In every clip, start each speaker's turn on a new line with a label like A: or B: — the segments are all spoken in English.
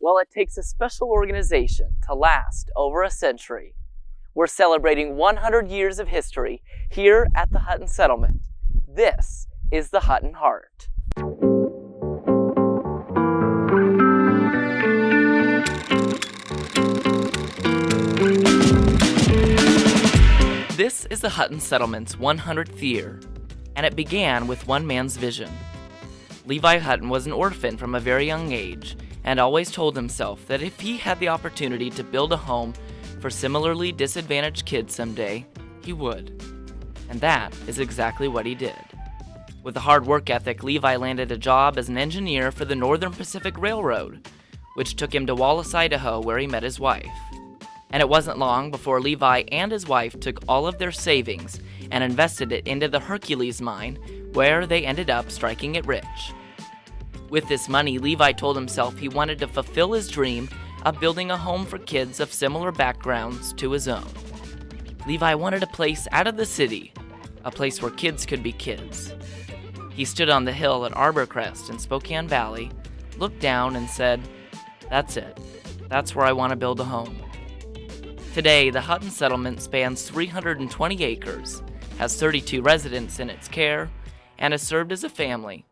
A: Well, it takes a special organization to last over a century. We're celebrating 100 years of history here at the Hutton Settlement. This is the Hutton Heart. This is the Hutton Settlement's 100th year, and it began with one man's vision. Levi Hutton was an orphan from a very young age, and always told himself that if he had the opportunity to build a home for similarly disadvantaged kids someday, he would. And that is exactly what he did. With a hard work ethic, Levi landed a job as an engineer for the Northern Pacific Railroad, which took him to Wallace, Idaho, where he met his wife. And it wasn't long before Levi and his wife took all of their savings and invested it into the Hercules mine, where they ended up striking it rich. With this money, Levi told himself he wanted to fulfill his dream of building a home for kids of similar backgrounds to his own. Levi wanted a place out of the city, a place where kids could be kids. He stood on the hill at Arborcrest in Spokane Valley, looked down and said, "That's it. That's where I want to build a home." Today, the Hutton Settlement spans 320 acres, has 32 residents in its care, and has served as a family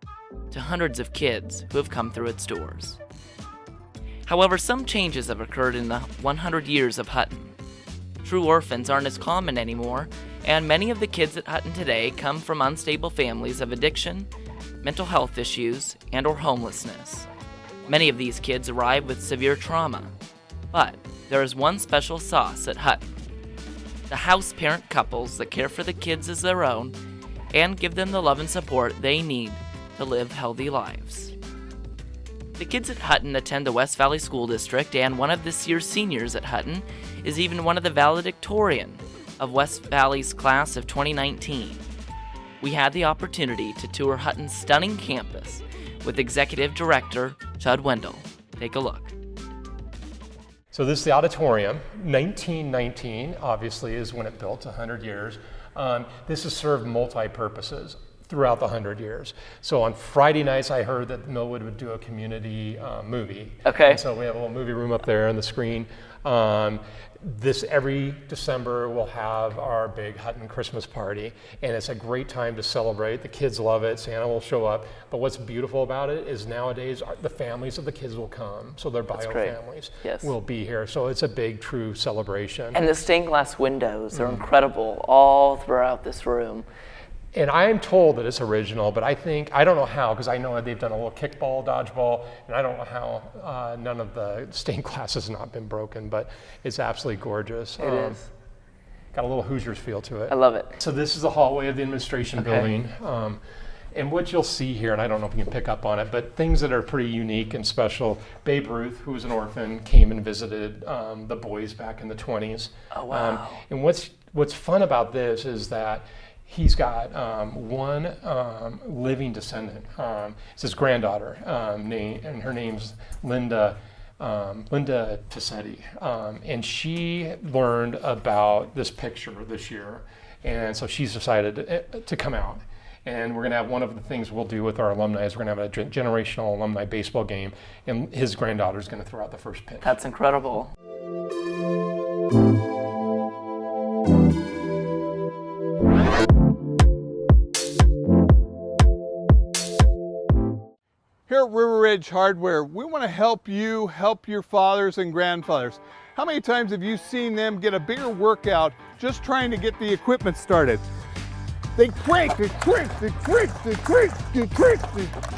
A: to hundreds of kids who have come through its doors. However, some changes have occurred in the 100 years of Hutton. True orphans aren't as common anymore, and many of the kids at Hutton today come from unstable families of addiction, mental health issues, and/or homelessness. Many of these kids arrive with severe trauma, but there is one special sauce at Hutton: the house parent couples that care for the kids as their own and give them the love and support they need to live healthy lives. The kids at Hutton attend the West Valley School District, and one of this year's seniors at Hutton is even one of the valedictorian of West Valley's class of 2019. We had the opportunity to tour Hutton's stunning campus with Executive Director Chud Wendell. Take a look.
B: So this is the auditorium. 1919, obviously, is when it built, 100 years. This has served multi-purposes throughout the 100 years. So on Friday nights, I heard that Millwood would do a community movie.
A: Okay.
B: And so we have a little movie room up there on the screen. Every December, we'll have our big Hutton Christmas party, and it's a great time to celebrate. The kids love it. Santa will show up. But what's beautiful about it is nowadays the families of the kids will come, so their bio families will be here. So it's a big, true celebration.
A: And the stained glass windows are incredible all throughout this room.
B: And I am told that it's original, but I don't know how, because I know they've done a little kickball, dodgeball, and I don't know how none of the stained glass has not been broken, but it's absolutely gorgeous.
A: It is.
B: Got a little Hoosiers feel to it.
A: I love it.
B: So this is the hallway of the administration building. And what you'll see here, and I don't know if you can pick up on it, but things that are pretty unique and special. Babe Ruth, who was an orphan, came and visited the boys back in the 20s.
A: Oh, wow.
B: And what's fun about this is that he's got one living descendant. It's his granddaughter, and her name's Linda Pissetti. And she learned about this picture this year, and so she's decided to come out. And we're going to have one of the things we'll do with our alumni is we're going to have a generational alumni baseball game, and his granddaughter's going to throw out the first pitch.
A: That's incredible.
C: Here at River Ridge Hardware, we want to help you help your fathers and grandfathers. How many times have you seen them get a bigger workout just trying to get the equipment started? They crank,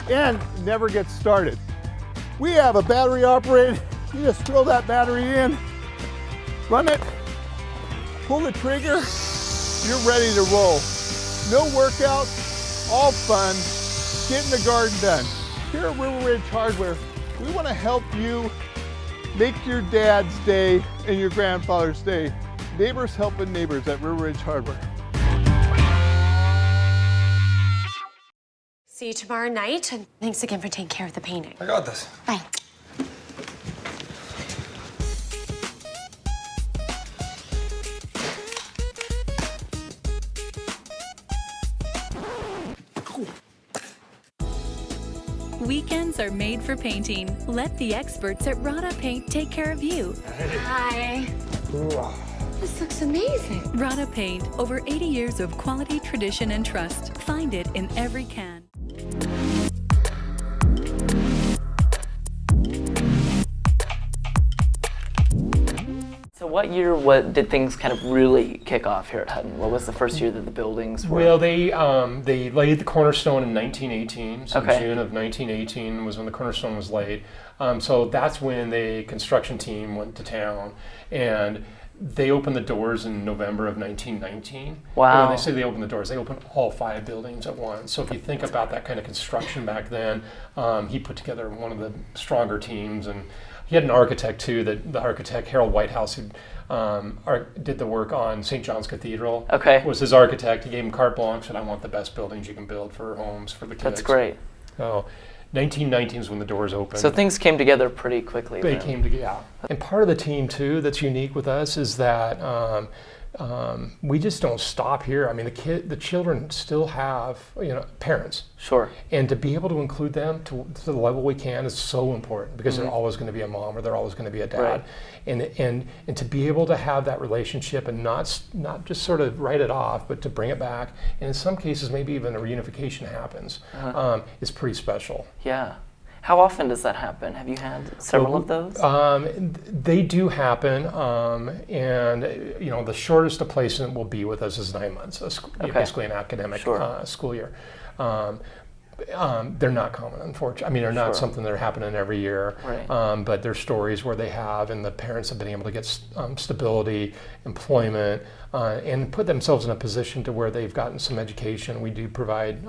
C: and never get started. We have a battery operated. You just throw that battery in, run it, pull the trigger, you're ready to roll. No workout, all fun, getting the garden done. Here at River Ridge Hardware, we want to help you make your dad's day and your grandfather's day. Neighbors helping neighbors at River Ridge Hardware.
D: See you tomorrow night, and thanks again for taking care of the painting.
E: I got this.
D: Bye.
E: Weekends are made for painting. Let the experts at Rada Paint take care of you.
D: Hi. This looks amazing.
E: Rada Paint, over 80 years of quality, tradition, and trust. Find it in every can.
A: So what year did things kind of really kick off here at Hutton? What was the first year that the buildings were?
B: Well, they laid the cornerstone in 1918. So
A: Okay.
B: June of 1918 was when the cornerstone was laid. So that's when the construction team went to town, and they opened the doors in November of 1919.
A: Wow.
B: And when they say they opened the doors, they opened all 5 buildings at once. So if you think about that kind of construction back then, he put together one of the stronger teams, and he had an architect too. That the architect Harold Whitehouse, who did the work on St. John's Cathedral,
A: Okay.
B: was his architect. He gave him carte blanche, and I want the best buildings you can build for homes for the kids.
A: That's great.
B: So 1919 is when the doors opened.
A: So things came together pretty quickly.
B: They
A: then.
B: came together, yeah. And part of the team too that's unique with us is that we just don't stop here. I mean, the children still have parents,
A: Sure.
B: and to be able to include them to the level we can is so important, because they're always going to be a mom or they're always going to be a dad,
A: Right.
B: and to be able to have that relationship and not just sort of write it off, but to bring it back, and in some cases maybe even a reunification happens, is pretty special.
A: Yeah. How often does that happen? Have you had several of those?
B: They do happen, and the shortest a placement will be with us is 9 months, basically an academic
A: Sure.
B: school year. They're not common, unfortunately. I mean, they're not
A: Sure.
B: something that are happening every year.
A: Right.
B: But there's stories where they have, and the parents have been able to get stability, employment, and put themselves in a position to where they've gotten some education. We do provide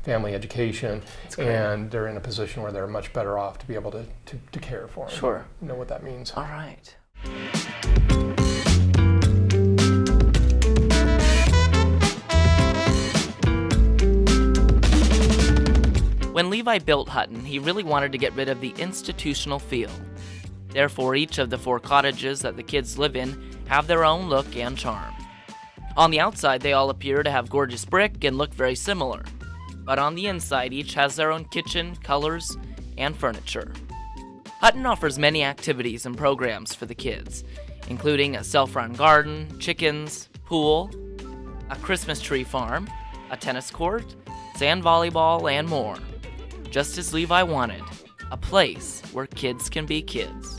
B: family education, and they're in a position where they're much better off to be able to care for them.
A: Sure.
B: You know what that means.
A: All right. When Levi built Hutton, he really wanted to get rid of the institutional feel. Therefore, each of the 4 cottages that the kids live in have their own look and charm. On the outside, they all appear to have gorgeous brick and look very similar. But on the inside, each has their own kitchen, colors, and furniture. Hutton offers many activities and programs for the kids, including a self-run garden, chickens, pool, a Christmas tree farm, a tennis court, sand volleyball, and more. Just as Levi wanted, a place where kids can be kids.